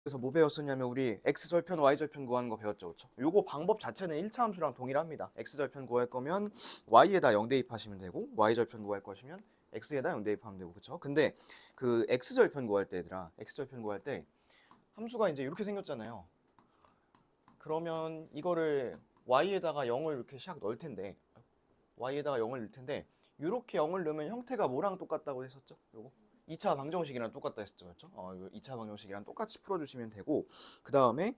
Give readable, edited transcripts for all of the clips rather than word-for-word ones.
그래서 뭐 배웠었냐면 우리 x절편 y절편 구하는 거 배웠죠. 그렇죠? 요거 방법 자체는 1차 함수랑 동일합니다. x절편 구할 거면 y에다 0 대입하시면 되고 y절편 구할 것이면 x에다 0 대입하면 되고. 그렇죠? 근데 그 x절편 구할 때 얘들아 x절편 구할 때 함수가 이제 이렇게 생겼잖아요. 그러면 이거를 y에다가 0을 이렇게 샥 넣을 텐데 y에다가 0을 넣을 텐데 이렇게 0을 넣으면 형태가 뭐랑 똑같다고 했었죠? 요거 2차 방정식이랑 똑같다 했었죠. 그렇죠? 이거 2차 방정식이랑 똑같이 풀어주시면 되고 그 다음에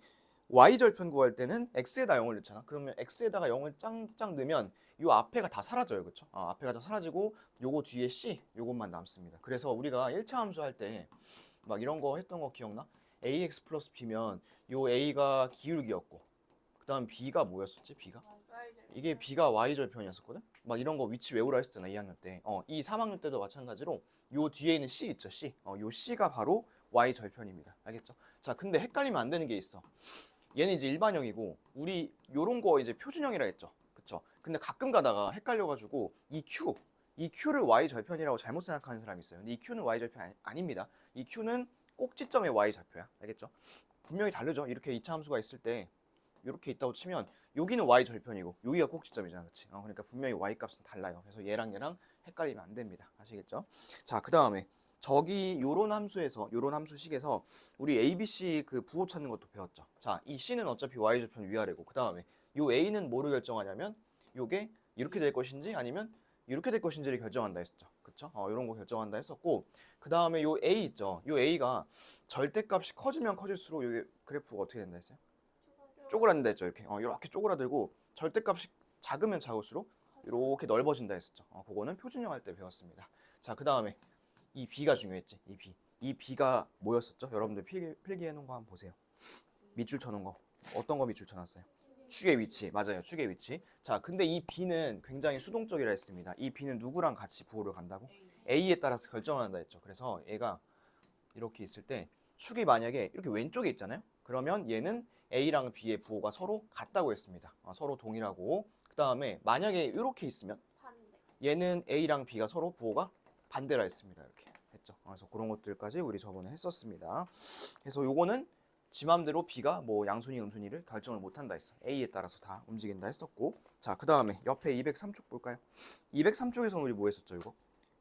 y절편 구할 때는 x에다 0을 넣잖아. 그러면 x에다가 0을 짱짱 넣으면 요 앞에가 다 사라져요. 그렇죠? 앞에가 다 사라지고 요거 뒤에 c 요것만 남습니다. 그래서 우리가 1차 함수 할 때 막 이런 거 했던 거 기억나? ax 플러스 b면 요 a가 기울기였고 그 다음 b가 뭐였었지? b가? 이게 b가 y절편이었었거든? 막 이런 거 위치 외우라 했었잖아 2학년 때. 이 3학년 때도 마찬가지로 요 뒤에 있는 c 있죠 c. 요 c가 바로 y절편입니다. 알겠죠? 자 근데 헷갈리면 안 되는 게 있어. 얘는 이제 일반형이고 우리 요런 거 이제 표준형이라 했죠. 그쵸? 근데 가끔 가다가 헷갈려가지고 이 q를 y절편이라고 잘못 생각하는 사람이 있어요. 근데 이 q는 y절편 아닙니다. 이 q는 꼭지점의 y좌표야. 알겠죠? 분명히 다르죠. 이렇게 2차 함수가 있을 때 이렇게 있다고 치면 여기는 y절편이고 여기가 꼭지점이잖아. 그치? 그러니까 분명히 y값은 달라요. 그래서 얘랑 헷갈리면 안 됩니다. 아시겠죠? 자, 그 다음에 저기 요런 함수식에서 우리 ABC 그 부호 찾는 것도 배웠죠. 자, 이 C는 어차피 y절편 위아래고 그 다음에 요 A는 뭐를 결정하냐면 요게 이렇게 될 것인지 아니면 이렇게 될 것인지를 결정한다 했었죠. 그쵸? 이런 거 결정한다 했었고 그 다음에 요 A 있죠. 요 A가 절대값이 커지면 커질수록 요 그래프가 어떻게 된다 했어요? 쪼그라든다 했죠. 이렇게 쪼그라들고 절대값이 작으면 작을수록 이렇게 넓어진다 했었죠. 그거는 표준형 할 때 배웠습니다. 자, 그 다음에 이 B가 중요했지. 이 B가 뭐였었죠? 여러분들 필기해 놓은 거 한번 보세요. 밑줄 쳐놓은 거. 어떤 거 밑줄 쳐놨어요? 축의 위치. 맞아요. 축의 위치. 자, 근데 이 B는 굉장히 수동적이라 했습니다. 이 B는 누구랑 같이 부호를 간다고? A에 따라서 결정한다 했죠. 그래서 얘가 이렇게 있을 때 축이 만약에 이렇게 왼쪽에 있잖아요. 그러면 얘는 A랑 B의 부호가 서로 같다고 했습니다. 서로 동일하고 그 다음에 만약에 이렇게 있으면 얘는 A랑 B가 서로 부호가 반대라 했습니다. 이렇게 했죠. 그래서 그런 것들까지 우리 저번에 했었습니다. 그래서 요거는 지 맘대로 B가 뭐 양순위 음순위를 결정을 못한다 했어. A에 따라서 다 움직인다 했었고 자 그 다음에 옆에 203쪽 볼까요? 203쪽에서는 우리 뭐 했었죠 이거?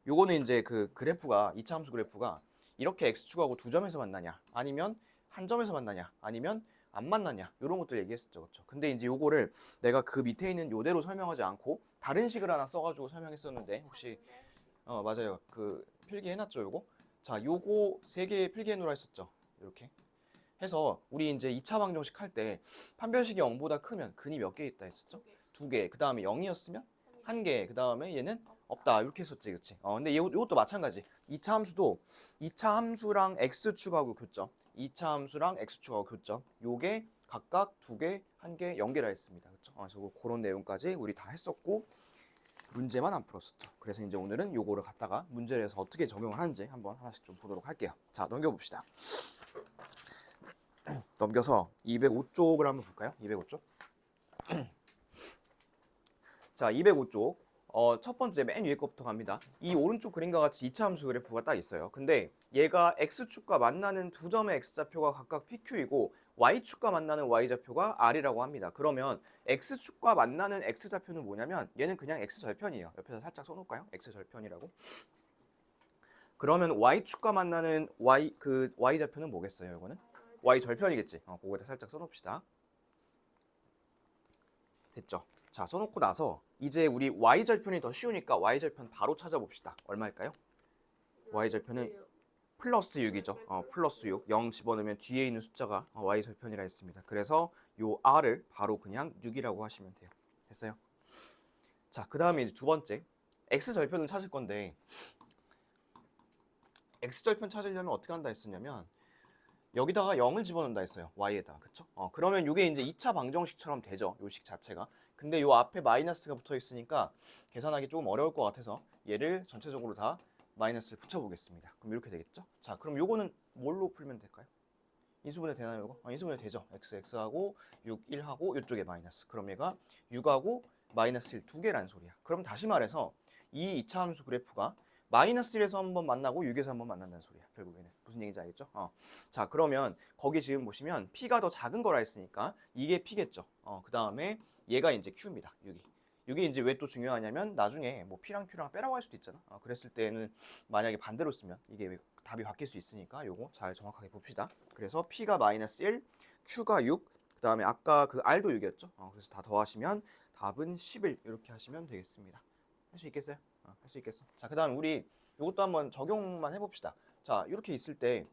요거는 이제 그 그래프가 2차 함수 그래프가 이렇게 x축하고 두 점에서 만나냐 아니면 한 점에서 만나냐 아니면 안 만나냐 이런 것들 얘기했었죠. 그렇죠? 근데 이제 요거를 내가 그 밑에 있는 요대로 설명하지 않고 다른 식을 하나 써가지고 설명했었는데 혹시 맞아요. 그 필기해놨죠 요거? 자 요거 세 개 필기해놓으라 했었죠. 이렇게 해서 우리 이제 2차 방정식 할 때 판별식이 0보다 크면 근이 몇 개 있다 했었죠? 두 개. 그 다음에 0이었으면 한 개. 그 다음에 얘는 없다. 이렇게 했었지, 그치? 근데 요것도 마찬가지. 2차 함수도 2차 함수랑 x축하고 교점, 2차 함수랑 x축하고 교점. 요게 각각 두 개, 한 개, 0개라 했습니다. 그렇죠? 그래서 그런 내용까지 우리 다 했었고 문제만 안 풀었었죠. 그래서 이제 오늘은 요거를 갖다가 문제를 해서 어떻게 적용을 하는지 한번 하나씩 좀 보도록 할게요. 자, 넘겨봅시다. 넘겨서 205쪽을 한번 볼까요? 205쪽. 자, 205쪽. 첫 번째 맨 위에 거부터 갑니다. 이 오른쪽 그림과 같이 2차 함수 그래프가 딱 있어요. 근데 얘가 x축과 만나는 두 점의 x좌표가 각각 PQ이고 y축과 만나는 y좌표가 R이라고 합니다. 그러면 x축과 만나는 x좌표는 뭐냐면 얘는 그냥 x절편이에요. 옆에서 살짝 써놓을까요? x절편이라고. 그러면 y축과 만나는 y좌표는 뭐겠어요? 이거는? y절편이겠지. 그거에다 살짝 써놓읍시다. 됐죠? 자, 써놓고 나서 이제 우리 y절편이 더 쉬우니까 y절편 바로 찾아봅시다. 얼마일까요? y절편은 플러스 6이죠. 플러스 6. 0 집어넣으면 뒤에 있는 숫자가 y절편이라 했습니다. 그래서 요 r을 바로 그냥 6이라고 하시면 돼요. 됐어요? 자, 그 다음에 이제 두 번째 x절편을 찾을 건데 x절편 찾으려면 어떻게 한다 했었냐면 여기다가 0을 집어넣는다 했어요. y에다. 그쵸? 그러면 이게 이제 2차 방정식처럼 되죠. 요 식 자체가. 근데 요 앞에 마이너스가 붙어 있으니까 계산하기 조금 어려울 것 같아서 얘를 전체적으로 다 마이너스를 붙여보겠습니다. 그럼 이렇게 되겠죠? 자, 그럼 요거는 뭘로 풀면 될까요? 인수분해 되나요, 이거? 인수분해 되죠. x하고 6, 1하고 이쪽에 마이너스. 그럼 얘가 6하고 마이너스 1 두 개라는 소리야. 그럼 다시 말해서 이 2차 함수 그래프가 마이너스 1에서 한번 만나고 6에서 한번 만난다는 소리야. 결국에는 무슨 얘기인지 알겠죠? 자, 그러면 거기 지금 보시면 P가 더 작은 거라 했으니까 이게 P겠죠. 그 다음에 얘가 이제 Q입니다. 6이. 이게 이제 왜 또 중요하냐면 나중에 뭐 P랑 Q랑 빼라고 할 수도 있잖아. 그랬을 때는 만약에 반대로 쓰면 이게 답이 바뀔 수 있으니까 요거 잘 정확하게 봅시다. 그래서 P가 마이너스 1, Q가 6, 그 다음에 아까 그 R도 6이었죠. 그래서 다 더하시면 답은 11 이렇게 하시면 되겠습니다. 할 수 있겠어요? 할 수 있겠어. 자, 그 다음 우리 요것도 한번 적용만 해봅시다. 자, 이렇게 있을 때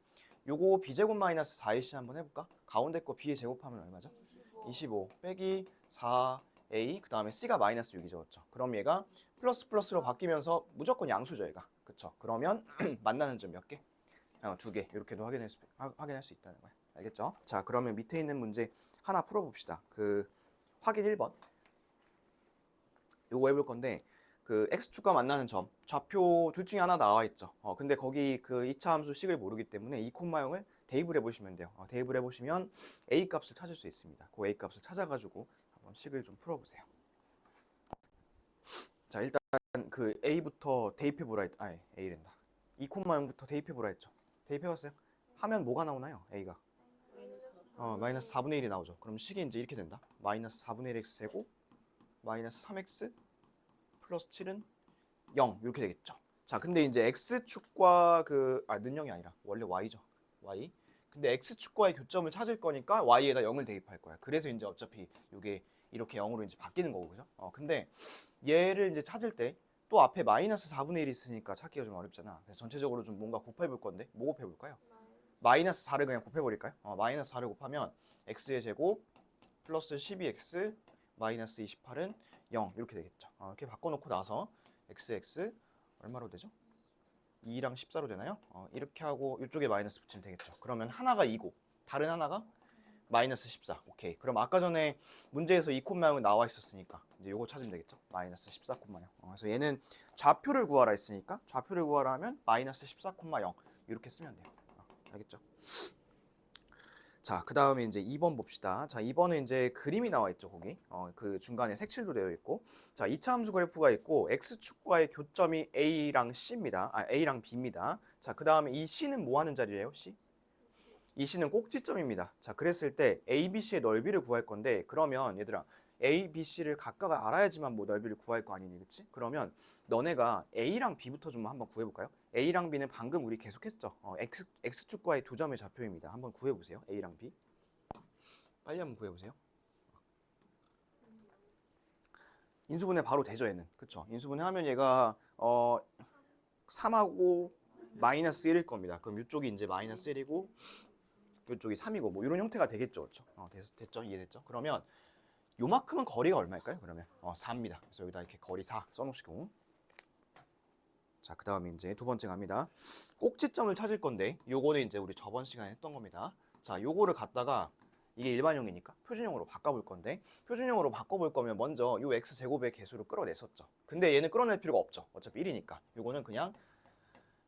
요거 b제곱 마이너스 4ac 한번 해볼까? 가운데 거 b에 제곱하면 얼마죠? 25 빼기 4a 그 다음에 c가 마이너스 6이 적었죠. 그럼 얘가 플러스 플러스로 바뀌면서 무조건 양수죠 얘가. 그쵸? 그러면 만나는 점 몇 개? 2개 이렇게도 확인할 수 있다는 거야. 알겠죠? 자, 그러면 밑에 있는 문제 하나 풀어봅시다. 그 확인 1번 요거 해볼 건데 그 x축과 만나는 점 좌표 둘 중에 하나 나와 있죠. 근데 거기 그 2차 함수 식을 모르기 때문에 이 콤마형을 대입을 해보시면 돼요. 대입을 해보시면 a 값을 찾을 수 있습니다. 그 a 값을 찾아가지고 한번 식을 좀 풀어보세요. 자, 일단 그 a부터 대입해보라 했, 아니 a랜다. 이 콤마형부터 대입해보라 했죠. 대입해봤어요? 하면 뭐가 나오나요? a가 마이너스 4분의 1이 나오죠. 그럼 식이 이제 이렇게 된다. 마이너스 4분의 1 x 제곱 마이너스 3x 플러스 7은 0 이렇게 되겠죠. 자, 근데 이제 x축과 는영이 아니라 원래 y죠. y. 근데 x축과의 교점을 찾을 거니까 y에다 0을 대입할 거야. 그래서 이제 어차피 이게 이렇게 0으로 이제 바뀌는 거고, 그죠? 근데 얘를 이제 찾을 때 또 앞에 마이너스 4분의 1이 있으니까 찾기가 좀 어렵잖아. 그래서 전체적으로 좀 뭔가 곱해 볼 건데 뭐 곱해 볼까요? 마이너스 4를 그냥 곱해 버릴까요? 마이너스 4를 곱하면 x의 제곱 플러스 12x 마이너스 28은 0 이렇게 되겠죠. 이렇게 바꿔놓고 나서 xx 얼마로 되죠? 2랑 14로 되나요? 이렇게 하고 이쪽에 마이너스 붙이면 되겠죠. 그러면 하나가 2고 다른 하나가 마이너스 14. 오케이. 그럼 아까 전에 문제에서 이 콤마형이 나와 있었으니까 이제 요거 찾으면 되겠죠. 마이너스 14 콤마형. 그래서 얘는 좌표를 구하라 했으니까 좌표를 구하라 하면 마이너스 14 콤마형 이렇게 쓰면 돼요. 알겠죠? 자, 그 다음에 이제 2번 봅시다. 자, 2번은 이제 그림이 나와 있죠, 거기. 그 중간에 색칠도 되어 있고. 자, 2차 함수 그래프가 있고, x축과의 교점이 a랑 c입니다. a랑 b입니다. 자, 그 다음에 이 c는 뭐 하는 자리예요, c? 이 c는 꼭지점입니다. 자, 그랬을 때 a, b, c의 넓이를 구할 건데, 그러면 얘들아, a, b, c를 각각 알아야지만 뭐 넓이를 구할 거 아니니, 그치? 그러면 너네가 a랑 b부터 좀 한번 구해볼까요? a랑 b는 방금 우리 계속했죠. x축과의 두 점의 좌표입니다. 한번 구해보세요. a랑 b. 빨리 한번 구해보세요. 인수분해 바로 되죠, 얘는. 그쵸? 인수분해 하면 얘가 3하고 마이너스 1일 겁니다. 그럼 이쪽이 이제 마이너스 1이고 이쪽이 3이고 뭐 이런 형태가 되겠죠. 그렇죠? 됐죠? 이해됐죠? 그러면 요만큼은 거리가 얼마일까요? 그러면 4입니다. 그래서 여기다 이렇게 거리 4 써놓으시고 자, 그 다음에 이제 두 번째 갑니다. 꼭지점을 찾을 건데 요거는 이제 우리 저번 시간에 했던 겁니다. 자, 요거를 갖다가 이게 일반형이니까 표준형으로 바꿔볼 건데 표준형으로 바꿔볼 거면 먼저 요 x제곱의 개수를 끌어냈었죠. 근데 얘는 끌어낼 필요가 없죠. 어차피 1이니까. 요거는 그냥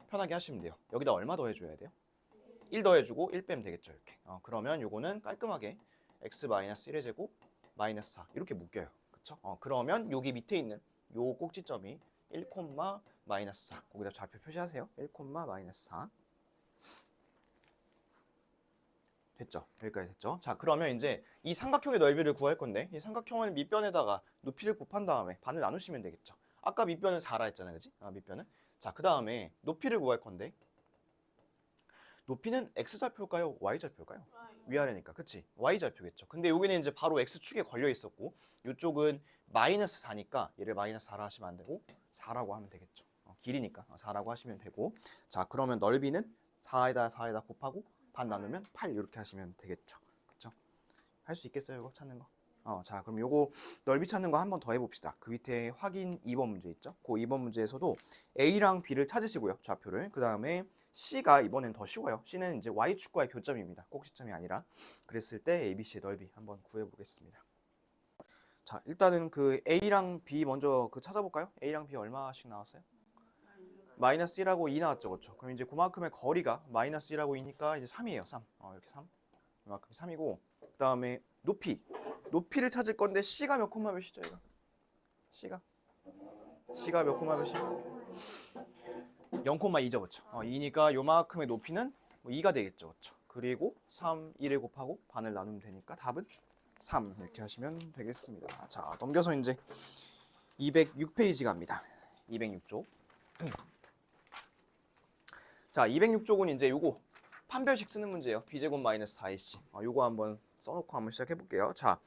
편하게 하시면 돼요. 여기다 얼마 더해줘야 돼요? 1 더해주고 1 빼면 되겠죠. 이렇게. 그러면 요거는 깔끔하게 x-1의 제곱 마이너스 4 이렇게 묶여요. 그쵸? 그러면 여기 밑에 있는 요 꼭지점이 1, 마이너스 4 거기다 좌표 표시하세요. 1, 마이너스 4 됐죠? 여기까지 됐죠? 자, 그러면 이제 이 삼각형의 넓이를 구할 건데 이 삼각형을 밑변에다가 높이를 곱한 다음에 반을 나누시면 되겠죠. 아까 밑변은 4라 했잖아요. 그치? 밑변은. 자, 그 다음에 높이를 구할 건데 높이는 x좌표일까요? y좌표일까요? 위아래니까. 그치? y좌표겠죠. 근데 여기는 이제 바로 x축에 걸려 있었고 이쪽은 마이너스 4니까 얘를 마이너스 4라 하시면 안 되고 4라고 하면 되겠죠. 길이니까 4라고 하시면 되고 자, 그러면 넓이는 4에다 곱하고 반 나누면 8 이렇게 하시면 되겠죠. 그렇죠? 할 수 있겠어요? 이거 찾는 거? 자, 그럼 요거 넓이 찾는 거 한 번 더 해봅시다. 그 밑에 확인 2번 문제 있죠? 그 2번 문제에서도 A랑 B를 찾으시고요. 좌표를. 그 다음에 C가 이번엔 더 쉬워요. C는 이제 Y축과의 교점입니다. 꼭지점이 아니라. 그랬을 때 ABC의 넓이 한번 구해보겠습니다. 자, 일단은 그 A랑 B 먼저 그 찾아볼까요? A랑 B 얼마씩 나왔어요? 마이너스 1하고 2 나왔죠. 그렇죠? 그럼 이제 그만큼의 거리가 마이너스 1하고 2니까 이제 3이에요. 3. 이렇게 3. 이만큼 3이고 그 다음에 높이를 찾을 건데 C가 몇 콤마 몇이죠? 이거? C가 몇 콤마 몇이? 0,2죠, 그렇죠? 2니까 요만큼의 높이는 뭐 2가 되겠죠, 그렇죠? 그리고 3, 1을 곱하고 반을 나누면 되니까 답은 3 이렇게 하시면 되겠습니다. 자, 넘겨서 이제 206페이지 갑니다. 206쪽. 자, 206쪽은 이제 요거 판별식 쓰는 문제예요. b제곱 마이너스 4ac. 요거 한번 써놓고 한번 시작해 볼게요. 자,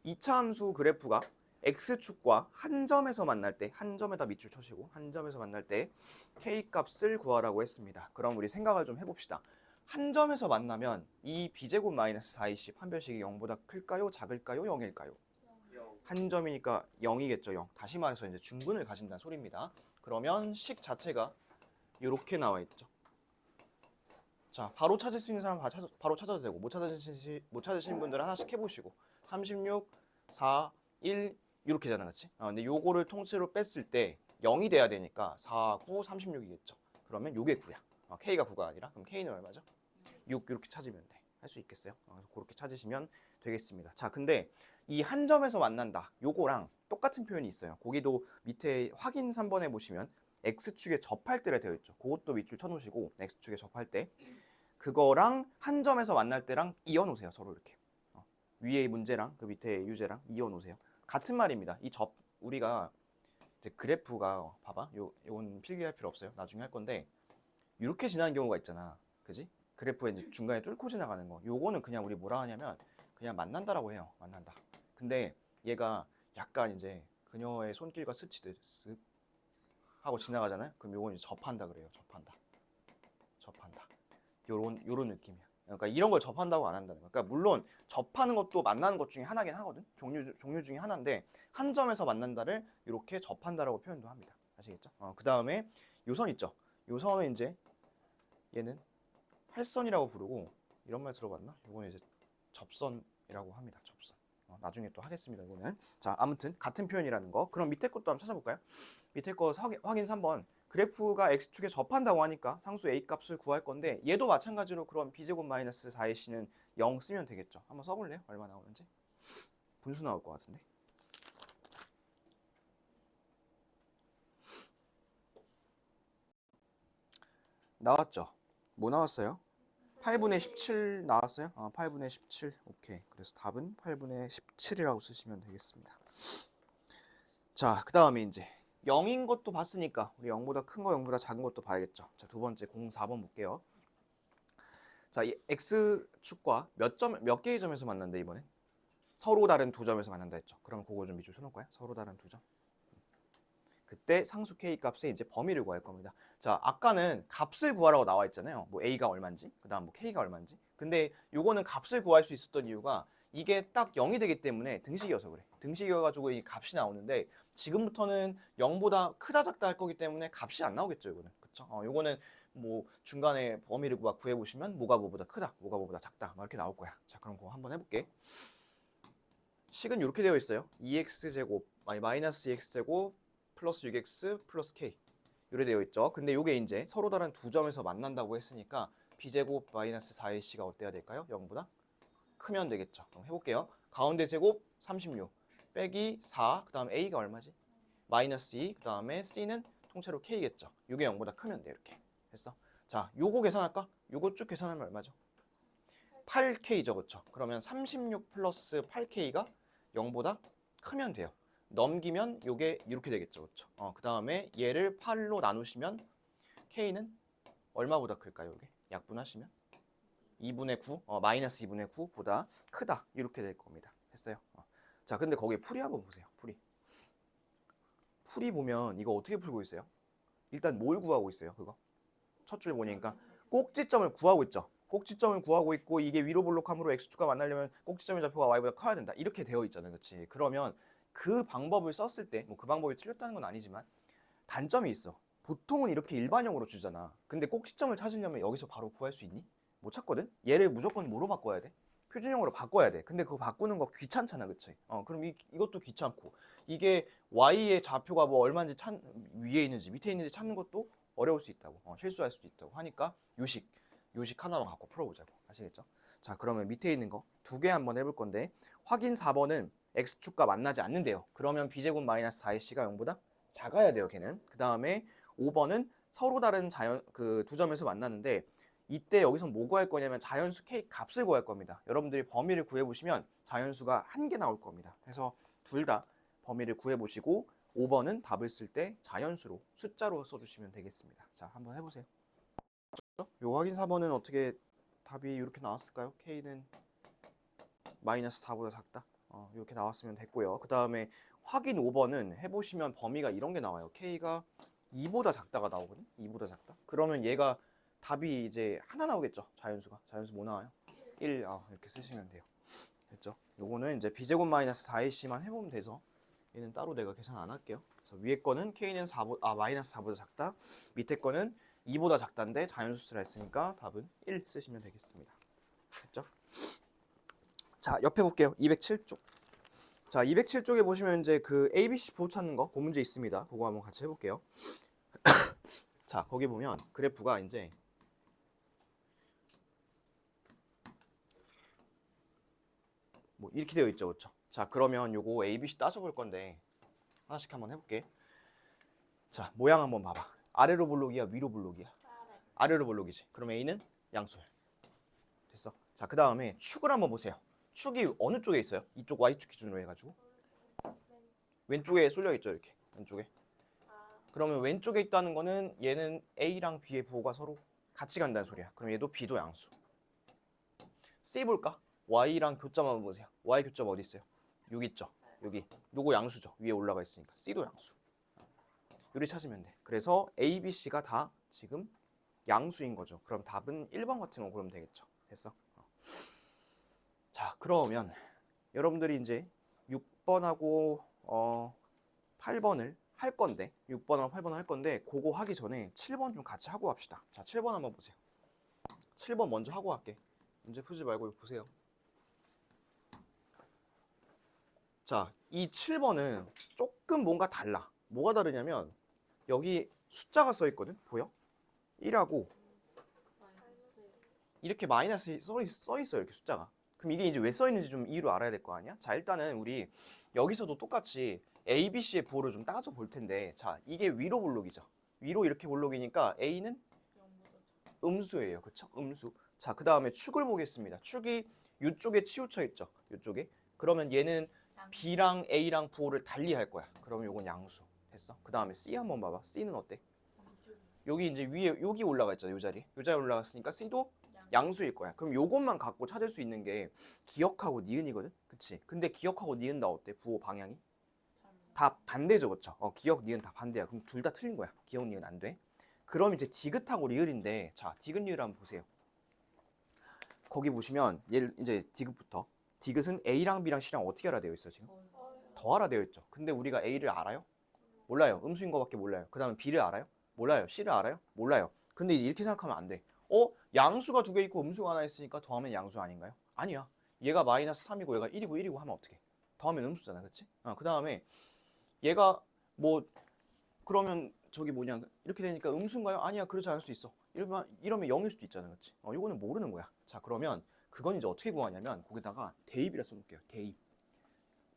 2차 함수 그래프가 x축과 한 점에서 만날 때, 한 점에다 밑줄 쳐시고 한 점에서 만날 때 k 값을 구하라고 했습니다. 그럼 우리 생각을 좀 해봅시다. 한 점에서 만나면 이 b제곱 마이너스 4ac 판별식이 0보다 클까요? 작을까요? 0일까요? 한 점이니까 0이겠죠. 0. 다시 말해서 이제 중근을 가진다는 소리입니다. 그러면 식 자체가 이렇게 나와 있죠. 자, 바로 찾을 수 있는 사람 바로 찾아도 되고 못 찾으신 분들은 하나씩 해보시고 36, 4, 1 이렇게잖아, 그렇지? 근데 요거를 통째로 뺐을 때 0이 돼야 되니까 4, 9, 36이겠죠. 그러면 요게 9야. K가 9가 아니라 그럼 K는 얼마죠? 6 이렇게 찾으면 돼. 할 수 있겠어요? 그렇게 찾으시면 되겠습니다. 자, 근데 이 한 점에서 만난다. 요거랑 똑같은 표현이 있어요. 거기도 밑에 확인 3번에 보시면 X축에 접할 때라 되어 있죠. 그것도 밑줄 쳐놓으시고 X축에 접할 때 그거랑 한 점에서 만날 때랑 이어놓으세요. 서로 이렇게. 위에 문제랑 그 밑에 유제랑 이어놓으세요. 같은 말입니다. 우리가 이제 그래프가 봐봐. 요건 필기할 필요 없어요. 나중에 할 건데 이렇게 지나는 경우가 있잖아. 그지? 그래프에 이제 중간에 뚫고 지나가는 거. 요거는 그냥 우리 뭐라 하냐면 그냥 만난다라고 해요. 만난다. 근데 얘가 약간 이제 그녀의 손길과 스치듯 쓱 하고 지나가잖아요. 그럼 요건 이제 접한다 그래요. 접한다. 요런 느낌이야. 그러니까 이런 걸 접한다고 안 한다는 거야. 그러니까 물론 접하는 것도 만나는 것 중에 하나긴 하거든. 종류 중에 하나인데 한 점에서 만난다를 이렇게 접한다라고 표현도 합니다. 아시겠죠? 그 다음에 요선 있죠. 요선은 이제 얘는 활선이라고 부르고 이런 말 들어봤나? 이거는 이제 접선이라고 합니다. 접선. 나중에 또 하겠습니다. 이거는. 자, 아무튼 같은 표현이라는 거. 그럼 밑에 것도 한번 찾아볼까요? 밑에 거 확인 3번. 그래프가 x축에 접한다고 하니까 상수 a 값을 구할 건데 얘도 마찬가지로 그럼 b제곱 마이너스 4ac는 0 쓰면 되겠죠. 한번 써볼래요? 얼마 나오는지? 분수 나올 것 같은데. 나왔죠? 뭐 나왔어요? 8분의 17 나왔어요? 8분의 17. 오케이. 그래서 답은 8분의 17이라고 쓰시면 되겠습니다. 자, 그 다음에 이제 0인 것도 봤으니까 우리 0보다 큰 거, 0보다 작은 것도 봐야겠죠. 자, 두 번째 04번 볼게요. 자, 이 x축과 몇 개의 점에서 만난다 이번엔? 서로 다른 두 점에서 만난다 했죠. 그럼 그거 좀 밑줄 쳐놓을까요? 서로 다른 두 점. 그때 상수 k 값의 이제 범위를 구할 겁니다. 자, 아까는 값을 구하라고 나와 있잖아요. 뭐 a가 얼마인지, 그다음 뭐 k가 얼마인지. 근데 요거는 값을 구할 수 있었던 이유가 이게 딱 0이 되기 때문에 등식이어서 그래. 등식이어가지고 이 값이 나오는데 지금부터는 0보다 크다 작다 할 거기 때문에 값이 안 나오겠죠, 이거는. 그쵸? 요거는 뭐 중간에 범위를 구해보시면 뭐가 뭐보다 크다, 뭐가 뭐보다 작다 막 이렇게 나올 거야. 자, 그럼 그거 한번 해볼게. 식은 이렇게 되어 있어요. 2x제곱, 마이너스 2x제곱 플러스 6x 플러스 k 이렇게 되어 있죠. 근데 이게 이제 서로 다른 두 점에서 만난다고 했으니까 b제곱 마이너스 4ac가 어때야 될까요? 0보다 크면 되겠죠. 그럼 해볼게요. 가운데 제곱 36 빼기 4, 그 다음 a가 얼마지? 마이너스 2, 그 다음에 c는 통째로 k겠죠. 이게 0보다 크면 돼. 이렇게 됐어. 자, 요거 계산할까? 요거 쭉 계산하면 얼마죠? 8k죠, 그렇죠? 그러면 36 플러스 8k가 0보다 크면 돼요. 넘기면 요게 이렇게 되겠죠, 그렇죠? 그 다음에 얘를 8로 나누시면 k는 얼마보다 클까요? 이게 약분하시면 2분의 9, 마이너스 2분의 9보다 크다 이렇게 될 겁니다. 했어요. 자, 근데 거기에 풀이 한번 보세요. 풀이 보면 이거 어떻게 풀고 있어요? 일단 뭘 구하고 있어요? 그거 첫 줄 보니까 꼭지점을 구하고 있죠. 꼭지점을 구하고 있고 이게 위로 볼록함으로 x축과 만나려면 꼭지점의 좌표가 y보다 커야 된다. 이렇게 되어 있잖아요. 그렇지? 그러면 그 방법을 썼을 때 뭐 그 방법이 틀렸다는 건 아니지만 단점이 있어. 보통은 이렇게 일반형으로 주잖아. 근데 꼭지점을 찾으려면 여기서 바로 구할 수 있니? 못 찾거든? 얘를 무조건 뭐로 바꿔야 돼? 표준형으로 바꿔야 돼. 근데 그거 바꾸는 거 귀찮잖아. 그치? 그럼 이것도 귀찮고 이게 y의 좌표가 뭐 얼마인지 위에 있는지 밑에 있는지 찾는 것도 어려울 수 있다고. 실수할 수도 있다고 하니까 요식 하나만 갖고 풀어보자고. 아시겠죠? 자, 그러면 밑에 있는 거 두 개 한번 해볼 건데 확인 4번은 x축과 만나지 않는데요. 그러면 b제곱 마이너스 4ac가 0보다 작아야 돼요. 걔는. 그 다음에 5번은 서로 다른 그 두 점에서 만나는데 이때 여기서 뭐 구할 거냐면 자연수 K 값을 구할 겁니다. 여러분들이 범위를 구해보시면 자연수가 한 개 나올 겁니다. 그래서 둘 다 범위를 구해보시고 5번은 답을 쓸 때 자연수로 숫자로 써주시면 되겠습니다. 자, 한번 해보세요. 요 확인 4번은 어떻게 답이 이렇게 나왔을까요? K는 마이너스 4보다 작다. 이렇게 나왔으면 됐고요. 그 다음에 확인 5번은 해보시면 범위가 이런 게 나와요. K가 2보다 작다가 나오거든. 2보다 작다. 그러면 얘가 답이 이제 하나 나오겠죠. 자연수가. 자연수 뭐 나와요? 1. 이렇게 쓰시면 돼요. 됐죠? 요거는 이제 b제곱 마이너스 4ac만 해보면 돼서 얘는 따로 내가 계산 안 할게요. 그래서 위에 거는 K는 마이너스 4보다 작다. 밑에 거는 2보다 작다인데 자연수 쓰라 했으니까 답은 1 쓰시면 되겠습니다. 됐죠? 자, 옆에 볼게요. 207쪽. 자, 207쪽에 보시면 이제 그 ABC 부호 찾는 거, 그 문제 있습니다. 그거 한번 같이 해볼게요. 자, 거기 보면 그래프가 이제 뭐 이렇게 되어 있죠, 그렇죠? 자, 그러면 요거 ABC 따져볼 건데 하나씩 한번 해볼게. 자, 모양 한번 봐봐. 아래로 볼록이야, 위로 볼록이야? 아래로 볼록이지. 그럼 A는 양수. 됐어. 자, 그 다음에 축을 한번 보세요. 축이 어느 쪽에 있어요? 이쪽 Y축 기준으로 해가지고 왼쪽에 쏠려 있죠, 이렇게 왼쪽에. 그러면 왼쪽에 있다는 거는 얘는 A랑 B의 부호가 서로 같이 간다는 소리야. 그럼 얘도 B도 양수. C 볼까? Y랑 교점 한번 보세요. Y 교점 어디 있어요? 여기 있죠. 여기. 요거 양수죠. 위에 올라가 있으니까 C도 양수. 요리 찾으면 돼. 그래서 A, B, C가 다 지금 양수인 거죠. 그럼 답은 1번 같은 거 고르면 되겠죠. 됐어? 자, 그러면 여러분들이 이제 6번하고 8번을 할 건데 6번하고 8번을 할 건데 그거 하기 전에 7번 좀 같이 하고 합시다. 자, 7번 한번 보세요. 7번 먼저 하고 할게. 문제 풀지 말고 이거 보세요. 자, 이 7번은 조금 뭔가 달라. 뭐가 다르냐면 여기 숫자가 써 있거든. 보여? 1하고 이렇게 마이너스 써 있어요. 이렇게 숫자가. 그럼 이게 이제 왜 써 있는지 좀 이유를 알아야 될 거 아니야? 자, 일단은 우리 여기서도 똑같이 A, B, C의 부호를 좀 따져 볼 텐데, 자, 이게 위로 볼록이죠. 위로 이렇게 볼록이니까 A는 음수예요. 그쵸? 음수. 자, 그 다음에 축을 보겠습니다. 축이 이쪽에 치우쳐 있죠. 이쪽에. 그러면 얘는 B랑 A랑 부호를 달리 할 거야. 그러면 요건 양수. 됐어? 그 다음에 C 한번 봐봐. C는 어때? 여기 이제 위에 여기 올라가 있잖아. 요 자리에. 요 자리에 올라갔으니까 C도 양수일 거야. 그럼 요것만 갖고 찾을 수 있는 게 기억하고 니은이거든. 그치? 근데 기억하고 니은 다 어때? 부호 방향이? 다 반대죠. 그쵸? 기억, 니은 다 반대야. 그럼 둘 다 틀린 거야. 기억, 니은 안 돼. 그럼 이제 디귿하고 리을인데, 자, 디귿 리을 한번 보세요. 거기 보시면 얘를 이제 디귿부터. 디귿은 A랑 B랑 C랑 어떻게 알아 되어 있어 지금? 더하라 되어 있죠. 근데 우리가 A를 알아요? 몰라요. 음수인 거밖에 몰라요. 그 다음에 B를 알아요? 몰라요. C를 알아요? 몰라요. 근데 이제 이렇게 생각하면 안 돼. 양수가 두 개 있고 음수가 하나 있으니까 더하면 양수 아닌가요? 아니야. 얘가 마이너스 3이고 얘가 1이고 1이고 하면 어떻게? 더하면 음수잖아. 그치? 그 다음에 얘가 뭐 그러면 저기 뭐냐 이렇게 되니까 음수인가요? 아니야. 그렇지 않을 수 있어. 이러면 0일 수도 있잖아. 그치? 이거는 모르는 거야. 자, 그러면 그건 이제 어떻게 구하냐면 거기다가 대입이라 써놓을게요. 대입.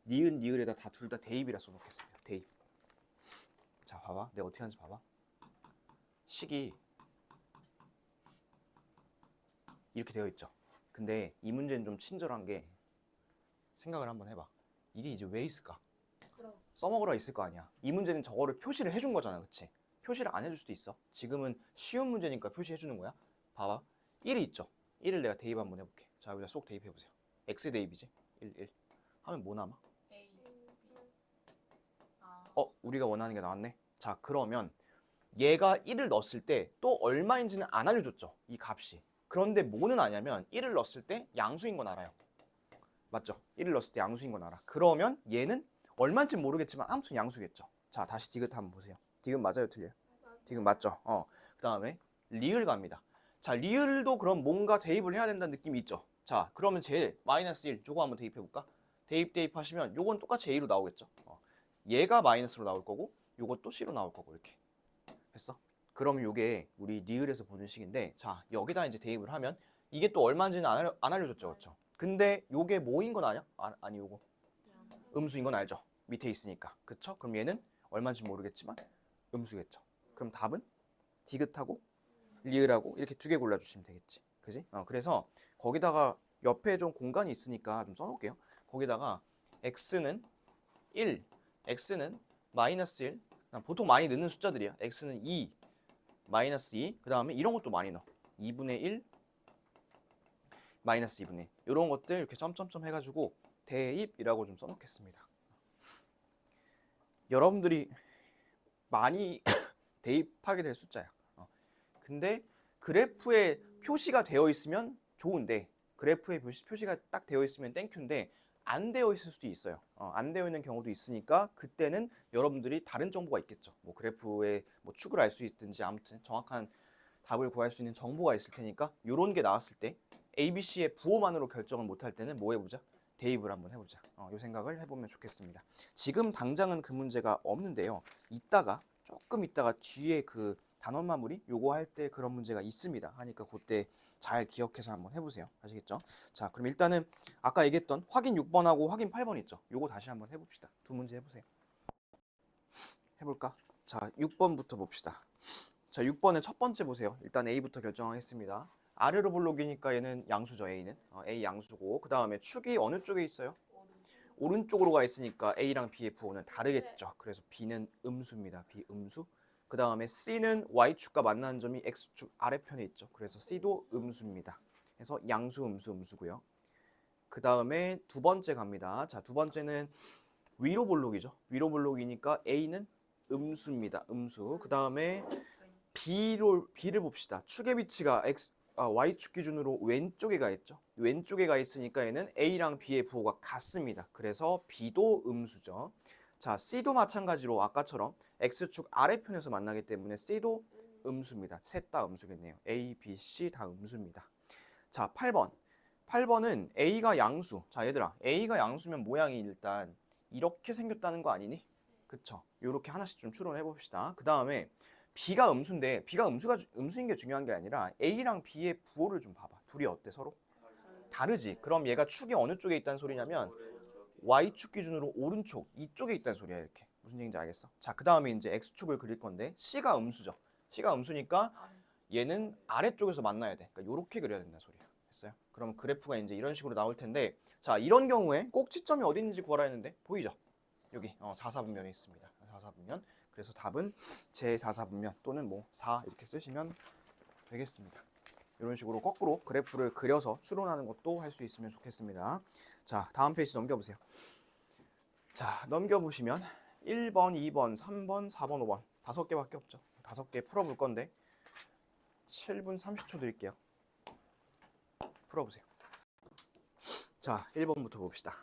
니은 니을에다 다 둘 다 대입이라 써놓겠습니다. 대입. 자, 봐봐. 내가 어떻게 하는지 봐봐. 식이 이렇게 되어 있죠. 근데 이 문제는 좀 친절한 게 생각을 한번 해봐. 이게 이제 왜 있을까? 써먹으라 있을 거 아니야. 이 문제는 저거를 표시를 해준 거잖아. 그치? 표시를 안 해줄 수도 있어. 지금은 쉬운 문제니까 표시해 주는 거야. 봐봐. 1이 있죠. 1을 내가 대입 한번 해볼게. 자, 여기다 쏙 대입해보세요. X 대입이지. 1, 1. 하면 뭐 남아? A, B. 우리가 원하는 게 나왔네. 자, 그러면 얘가 1을 넣었을 때 또 얼마인지는 안 알려줬죠. 이 값이. 그런데 뭐는 아냐면 1을 넣었을 때 양수인 건 알아요. 맞죠? 1을 넣었을 때 양수인 건 알아. 그러면 얘는 얼마인지 모르겠지만 아무튼 양수겠죠. 자, 다시 디귿 한번 보세요. 디귿 맞아요? 틀려요? 디귿 맞죠? 그 다음에 리을 갑니다. 자, 리을도 그럼 뭔가 대입을 해야 된다는 느낌이 있죠. 자, 그러면 제일 마이너스 1 요거 한번 대입해볼까? 대입하시면 요건 똑같이 A로 나오겠죠. 얘가 마이너스로 나올 거고 요것도 C로 나올 거고 이렇게. 됐어? 그럼 요게 우리 리을에서 보는 식인데, 자, 여기다 이제 대입을 하면 이게 또 얼마인지는 안 알려줬죠. 그렇죠? 근데 요게 뭐인 건 아냐? 아니 요거 음수인 건 알죠. 밑에 있으니까. 그쵸? 그럼 얘는 얼마인지 모르겠지만 음수겠죠. 그럼 답은 디귿하고 리을하고 이렇게 두 개 골라주시면 되겠지. 그지? 그래서 거기다가 옆에 좀 공간이 있으니까 좀 써놓을게요. 거기다가 x는 1, x는 마이너스 1, 보통 많이 넣는 숫자들이야. x는 2, 마이너스 2, 그 다음에 이런 것도 많이 넣어. 2분의 1, 마이너스 2분의 1. 이런 것들 이렇게 점점점 해가지고 대입이라고 좀 써놓겠습니다. 여러분들이 많이 대입하게 될 숫자야. 근데 그래프에 표시가 되어 있으면 좋은데 그래프에 표시가 딱 되어 있으면 땡큐인데 안 되어 있을 수도 있어요. 안 되어 있는 경우도 있으니까 그때는 여러분들이 다른 정보가 있겠죠. 뭐 그래프에 뭐 축을 알 수 있든지 아무튼 정확한 답을 구할 수 있는 정보가 있을 테니까 이런 게 나왔을 때 ABC의 부호만으로 결정을 못할 때는 뭐 해보자? 대입을 한번 해보자. 이 생각을 해보면 좋겠습니다. 지금 당장은 그 문제가 없는데요. 조금 있다가 뒤에 그 단원마무리 요거 할 때 그런 문제가 있습니다. 하니까 그때 잘 기억해서 한번 해보세요. 아시겠죠? 자, 그럼 일단은 아까 얘기했던 확인 6번하고 확인 8번 있죠? 요거 다시 한번 해봅시다. 두 문제 해보세요. 해볼까? 자, 6번부터 봅시다. 자, 6번의 첫 번째 보세요. 일단 A부터 결정하겠습니다. 아래로 볼록이니까 얘는 양수죠, A는. A 양수고 그 다음에 축이 어느 쪽에 있어요? 오른쪽으로 가 있으니까 A랑 B의 부호는 다르겠죠. 그래서 B는 음수입니다. B 음수. 그 다음에 C는 Y축과 만나는 점이 X축 아래편에 있죠. 그래서 C도 음수입니다. 그래서 양수, 음수, 음수고요. 그 다음에 두 번째 갑니다. 자, 두 번째는 위로 볼록이죠. 위로 볼록이니까 A는 음수입니다. 음수. 그 다음에 B를 봅시다. 축의 위치가 Y축 기준으로 왼쪽에 가 있죠. 왼쪽에 가 있으니까 얘는 A랑 B의 부호가 같습니다. 그래서 B도 음수죠. 자, C도 마찬가지로 아까처럼 X축 아래편에서 만나기 때문에 C도 음수입니다. 셋 다 음수겠네요. A, B, C 다 음수입니다. 자, 8번. 8번은 A가 양수. 자, 얘들아. A가 양수면 모양이 일단 이렇게 생겼다는 거 아니니? 그쵸? 요렇게 하나씩 좀 추론해 봅시다. 그 다음에 B가 음수인데 B가 음수인 게 중요한 게 아니라 A랑 B의 부호를 좀 봐봐. 둘이 어때 서로? 다르지. 그럼 얘가 축이 어느 쪽에 있다는 소리냐면 Y축 기준으로 오른쪽 이쪽에 있다는 소리야. 이렇게 무슨 얘기인지 알겠어? 자, 그 다음에 이제 X축을 그릴 건데 C가 음수죠. C가 음수니까 얘는 아래쪽에서 만나야 돼. 그러니까 이렇게 그려야 된다는 소리야. 됐어요? 그럼 그래프가 이제 이런 식으로 나올 텐데 자, 이런 경우에 꼭지점이 어디 있는지 구하라 했는데 보이죠? 여기 4사분면에 있습니다. 4사분면. 그래서 답은 제4사분면 또는 뭐 4 이렇게 쓰시면 되겠습니다. 이런 식으로 거꾸로 그래프를 그려서 추론하는 것도 할 수 있으면 좋겠습니다. 자, 다음 페이지 넘겨보세요. 자, 넘겨보시면 1번, 2번, 3번, 4번, 5번 5개밖에 없죠. 5개 풀어볼 건데 7분 30초 드릴게요. 풀어보세요. 자, 1번부터 봅시다.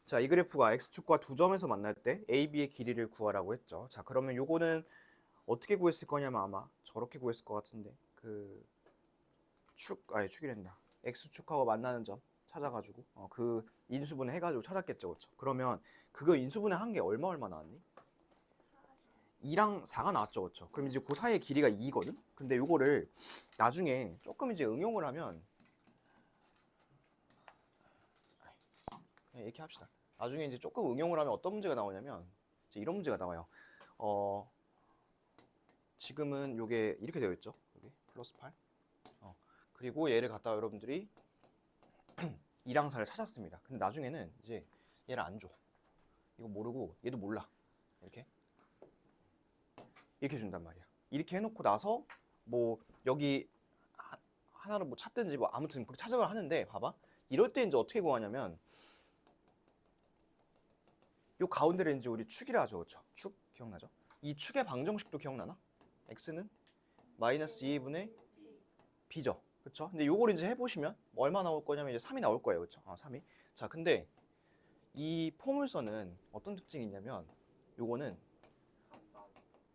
자, 이 그래프가 X축과 두 점에서 만날 때 AB의 길이를 구하라고 했죠. 자, 그러면 요거는 어떻게 구했을 거냐면 아마 저렇게 구했을 것 같은데 축이란다. X축하고 만나는 점 찾아가지고 그 인수분해 해가지고 찾았겠죠. 그렇죠? 그러면 그거 인수분해 한 게 얼마 나왔니? 2랑 4가 나왔죠. 그렇죠? 그럼 이제 그 사이의 길이가 2거든? 근데 요거를 나중에 조금 이제 응용을 하면 그냥 이렇게 합시다. 나중에 이제 조금 응용을 하면 어떤 문제가 나오냐면 이제 이런 문제가 나와요. 지금은 요게 이렇게 되어 있죠. 여기 플러스 8. 그리고 얘를 갖다가 여러분들이 2랑 4를 찾았습니다. 근데 나중에는 이제 얘를 안 줘. 이거 모르고 얘도 몰라. 이렇게 준단 말이야. 이렇게 해놓고 나서 뭐 여기 하나를 뭐 찾든지 뭐 아무튼 그렇게 찾아가 하는데 봐봐. 이럴 때 이제 어떻게 구하냐면 요 가운데를 이제 우리 축이라 하죠. 그렇죠? 축 기억나죠? 이 축의 방정식도 기억나나? x는 마이너스 2분의 b죠. 그렇죠? 근데 요걸 이제 해보시면 얼마 나올 거냐면 이제 3이 나올 거예요. 그렇죠? 3이. 자, 근데 이 포물선은 어떤 특징이 있냐면 요거는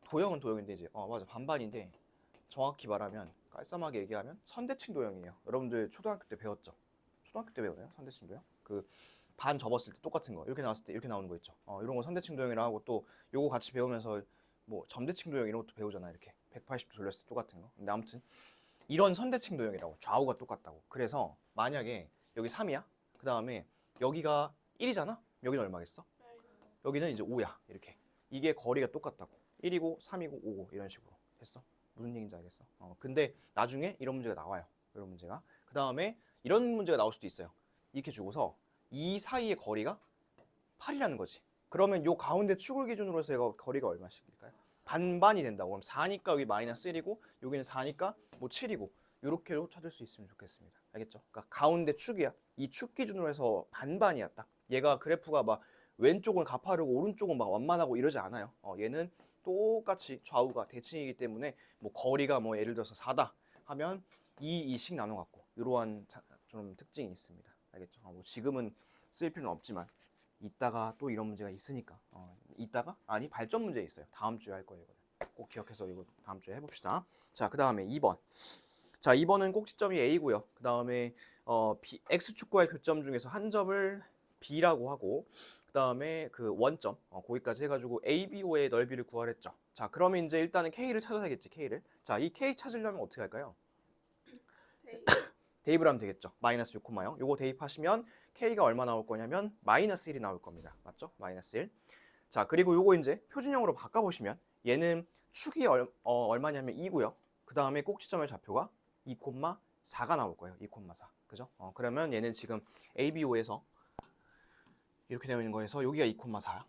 도형은 도형인데 이제 맞아 반반인데 정확히 말하면 깔쌈하게 얘기하면 선대칭 도형이에요. 여러분들 초등학교 때 배웠죠? 초등학교 때 배우나요? 선대칭 도형? 그 반 접었을 때 똑같은 거 이렇게 나왔을 때 이렇게 나오는 거 있죠. 이런 거 선대칭 도형이라 하고 또 요거 같이 배우면서 뭐 점대칭 도형 이런 것도 배우잖아. 이렇게 180도 돌렸을 때 똑같은 거. 근데 아무튼 이런 선대칭 도형이라고 좌우가 똑같다고. 그래서 만약에 여기 3이야. 그 다음에 여기가 1이잖아. 여기는 얼마겠어? 여기는 이제 5야. 이렇게 이게 거리가 똑같다고. 1이고 3이고 5고 이런 식으로 했어. 무슨 얘기인지 알겠어? 근데 나중에 이런 문제가 나와요. 이런 문제가. 그 다음에 이런 문제가 나올 수도 있어요. 이렇게 주고서 이 사이의 거리가 8이라는 거지. 그러면 요 가운데 축을 기준으로 해서 얘가 거리가 얼마씩일까요? 반반이 된다고. 그럼 4니까 여기 마이너스 1이고 여기는 4니까 뭐 7이고 요렇게로 찾을 수 있으면 좋겠습니다. 알겠죠? 그러니까 가운데 축이야. 이 축 기준으로 해서 반반이야 딱. 얘가 그래프가 막 왼쪽은 가파르고 오른쪽은 막 완만하고 이러지 않아요. 얘는 똑같이 좌우가 대칭이기 때문에 뭐 거리가 뭐 예를 들어서 4다 하면 2씩 나눠 갖고 이러한 좀 특징이 있습니다. 알겠죠? 뭐 지금은 쓸 필요는 없지만 이따가 또 이런 문제가 있으니까 이따가 아니 발전 문제 있어요. 다음 주에 할 거예요. 꼭 기억해서 이거 다음 주에 해봅시다. 자, 그 다음에 2번. 자, 2번은 꼭지점이 A고요. 그 다음에 X축과의 교점 중에서 한 점을 B라고 하고 그 다음에 그 원점 거기까지 해가지고 ABO의 넓이를 구하랬죠. 자, 그러면 이제 일단은 K를 찾아야겠지. K를. 자, 이 K 찾으려면 어떻게 할까요? 대입을 하면 되겠죠. 마이너스 6,0 요거 대입하시면 K가 얼마 나올 거냐면 마이너스 1이 나올 겁니다. 맞죠? 마이너스 1. 자, 그리고 요거 이제 표준형으로 바꿔보시면 얘는 축이 얼마냐면 2고요. 그 다음에 꼭지점의 좌표가 2,4가 나올 거예요. 2,4. 그죠? 그러면 얘는 지금 ABO에서 이렇게 되어 있는 거에서 여기가 2,4야.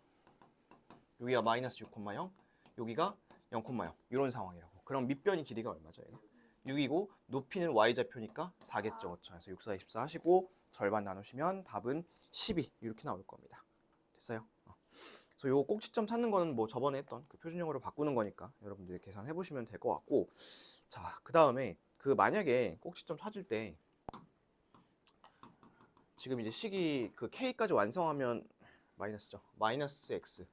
여기가 마이너스 6,0, 여기가 0,0 이런 상황이라고. 그럼 밑변이 길이가 얼마죠? 얘가? 6이고 높이는 y좌표니까 4겠죠. 그렇죠? 그래서 6, 4, 24 하시고 절반 나누시면 답은 12 이렇게 나올 겁니다. 됐어요? 그래서 요 꼭지점 찾는 거는 뭐 저번에 했던 그 표준형으로 바꾸는 거니까 여러분들이 계산해 보시면 될 것 같고, 자, 그 다음에 그 만약에 꼭지점 찾을 때 지금 이제 식이 그 k까지 완성하면 마이너스죠. 마이너스 x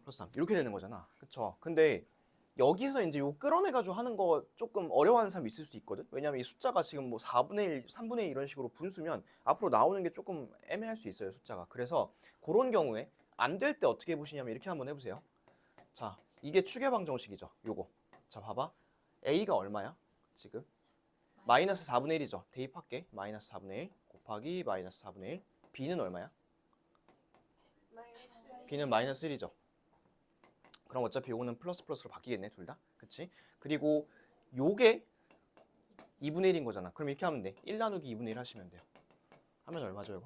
플러스 3 이렇게 되는 거잖아. 그쵸? 근데 여기서 이제 요 끌어내가지고 하는 거 조금 어려워하는 사람 있을 수 있거든. 왜냐면 이 숫자가 지금 뭐 4분의 1, 3분의 1 이런 식으로 분수면 앞으로 나오는 게 조금 애매할 수 있어요, 숫자가. 그래서 그런 경우에 안 될 때 어떻게 해보시냐면 이렇게 한번 해보세요. 자, 이게 추계방 정식이죠. 요거. 자, 봐봐. A가 얼마야? 지금? 마이너스 4분의 1이죠. 대입할게. 마이너스 4분의 1 곱하기 마이너스 4분의 1. B는 얼마야? B는 마이너스 1이죠. 그럼 어차피 요거는 플러스 플러스로 바뀌겠네, 둘 다. 그치? 그리고 요게 2분의 1인 거잖아. 그럼 이렇게 하면 돼. 1 나누기 2분의 1 하시면 돼요. 하면 얼마죠, 이거?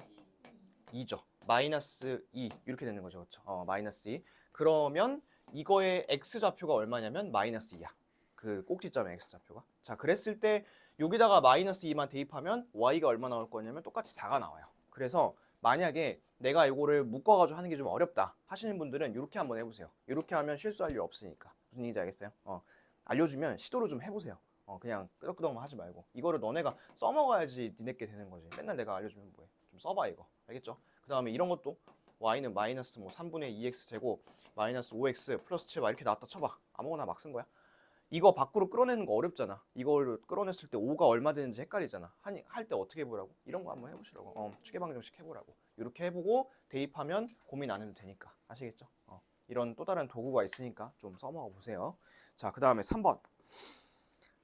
2죠. 마이너스 2 이렇게 되는 거죠. 그렇죠? 마이너스 2. 그러면 이거의 x좌표가 얼마냐면 마이너스 2야. 그 꼭지점의 x좌표가. 자, 그랬을 때 여기다가 마이너스 2만 대입하면 y가 얼마 나올 거냐면 똑같이 4가 나와요. 그래서 만약에 내가 이거를 묶어가지고 하는 게 좀 어렵다 하시는 분들은 이렇게 한번 해보세요. 이렇게 하면 실수할 일 없으니까. 무슨 얘기인지 알겠어요? 알려주면 시도를 좀 해보세요. 그냥 끄덕끄덕만 하지 말고. 이거를 너네가 써먹어야지 니네께 되는 거지. 맨날 내가 알려주면 뭐해. 좀 써봐 이거. 알겠죠? 그 다음에 이런 것도 y는 마이너스 뭐 3분의 2x 제곱 마이너스 5x 플러스 7 막 이렇게 나왔다 쳐봐. 아무거나 막 쓴 거야. 이거 밖으로 끌어내는 거 어렵잖아. 이걸 끌어냈을 때 5가 얼마 되는지 헷갈리잖아. 할 때 어떻게 해보라고? 이런 거 한번 해보시라고. 추계방정식 해보라고. 이렇게 해보고 대입하면 고민 안 해도 되니까. 아시겠죠? 이런 또 다른 도구가 있으니까 좀 써먹어 보세요. 자, 그 다음에 3번.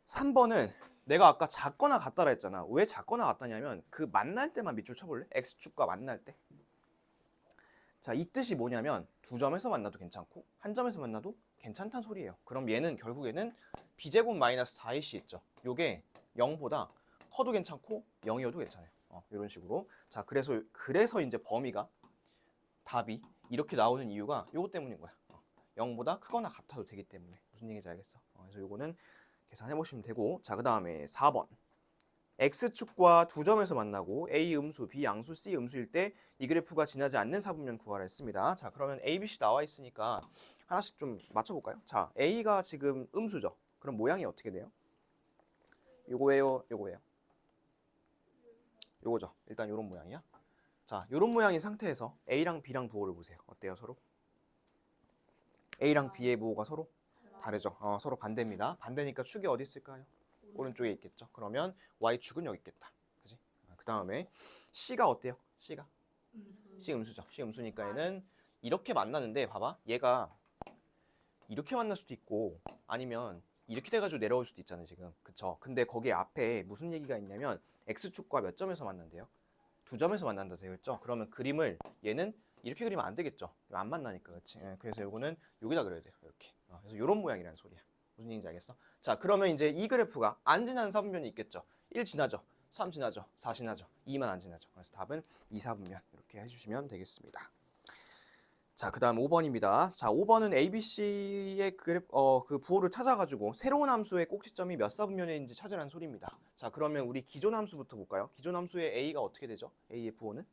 3번은 내가 아까 작거나 같다라 했잖아. 왜 작거나 같다냐면 그 만날 때만 밑줄 쳐볼래? X축과 만날 때. 자, 이 뜻이 뭐냐면 두 점에서 만나도 괜찮고 한 점에서 만나도 괜찮다는 소리예요. 그럼 얘는 결국에는 b제곱 마이너스 4ac 있죠. 요게 0보다 커도 괜찮고 0이어도 괜찮아요. 이런 식으로. 자, 그래서 이제 범위가 답이 이렇게 나오는 이유가 요거 때문인 거야. 0보다 크거나 같아도 되기 때문에. 무슨 얘기인지 알겠어? 그래서 요거는 계산해 보시면 되고. 자, 그 다음에 4번. X축과 두 점에서 만나고 A 음수, B 양수, C 음수일 때 이 그래프가 지나지 않는 사분면 구하라 했습니다. 자, 그러면 A, B, C 나와 있으니까 하나씩 좀 맞춰볼까요? 자, A가 지금 음수죠. 그럼 모양이 어떻게 돼요? 요거예요? 요거예요? 요거죠. 일단 요런 모양이야. 자, 요런 모양인 상태에서 A랑 B랑 부호를 보세요. 어때요, 서로? A랑 B의 부호가 서로 다르죠. 서로 반대입니다. 반대니까 축이 어디 있을까요? 오른쪽에 있겠죠. 그러면 Y축은 여기 있겠다. 그지? 그 다음에 C가 어때요? C가? C 음수죠. C 음수니까 얘는 이렇게 만나는데 봐봐. 얘가 이렇게 만날 수도 있고 아니면 이렇게 돼가지고 내려올 수도 있잖아요, 지금. 그쵸? 근데 거기 앞에 무슨 얘기가 있냐면 X축과 몇 점에서 만난대요? 두 점에서 만난다 되겠죠? 그러면 그림을 얘는 이렇게 그리면 안 되겠죠? 안 만나니까, 그렇지? 그래서 요거는 여기다 그려야 돼요, 이렇게. 그래서 이런 모양이라는 소리야. 무슨 얘기인지 알겠어? 자, 그러면 이제 이 그래프가 안 지난 4분면이 있겠죠. 1 지나죠. 3 지나죠. 4 지나죠. 2만 안 지나죠. 그래서 답은 2, 4분면 이렇게 해주시면 되겠습니다. 자, 그 다음 5번입니다. 자, 5번은 ABC의 그 부호를 찾아가지고 새로운 함수의 꼭지점이 몇 사분면인지 찾으라는 소리입니다. 자, 그러면 우리 기존 함수부터 볼까요? 기존 함수의 A가 어떻게 되죠? A의 부호는?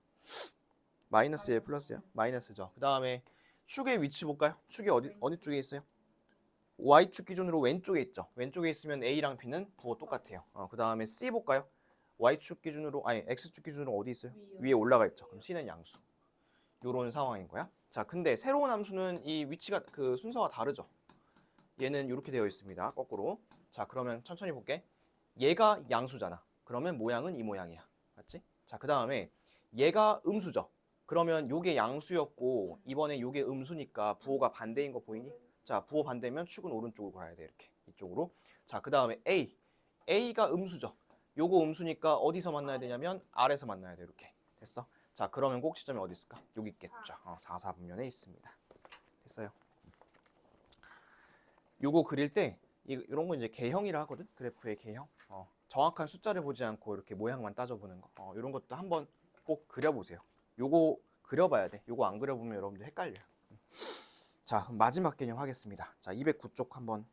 마이너스에 플러스요? 마이너스죠. 그 다음에 축의 위치 볼까요? 축이 어디 쪽에 있어요? Y축 기준으로 왼쪽에 있죠. 왼쪽에 있으면 A랑 B는 부호 똑같아요. 그 다음에 C 볼까요? Y축 기준으로, 아니 X축 기준으로 어디 있어요? 위에 올라가 있죠. 그럼 C는 양수. 요런 상황인 거야. 자, 근데 새로운 함수는 이 위치가 그 순서가 다르죠. 얘는 이렇게 되어 있습니다. 거꾸로. 자, 그러면 천천히 볼게. 얘가 양수잖아. 그러면 모양은 이 모양이야. 맞지? 자, 그 다음에 얘가 음수죠. 그러면 요게 양수였고 이번에 요게 음수니까 부호가 반대인 거 보이니? 자, 부호 반대면 축은 오른쪽으로 가야 돼. 이렇게. 이쪽으로. 자, 그 다음에 A. A가 음수죠. 요거 음수니까 어디서 만나야 되냐면 아래에서 만나야 돼. 이렇게. 됐어? 자, 그러면 꼭지점이 어디 있을까? 여기 있겠죠. 4, 4분면에 있습니다. 됐어요. 요거 그릴 때 이런 거 이제 개형이라 하거든. 그래프의 개형. 정확한 숫자를 보지 않고 이렇게 모양만 따져보는 거. 이런 것도 한번 꼭 그려보세요. 요거 그려봐야 돼. 요거 안 그려보면 여러분들 헷갈려요. 자, 그럼 마지막 개념 하겠습니다. 자, 209쪽 한번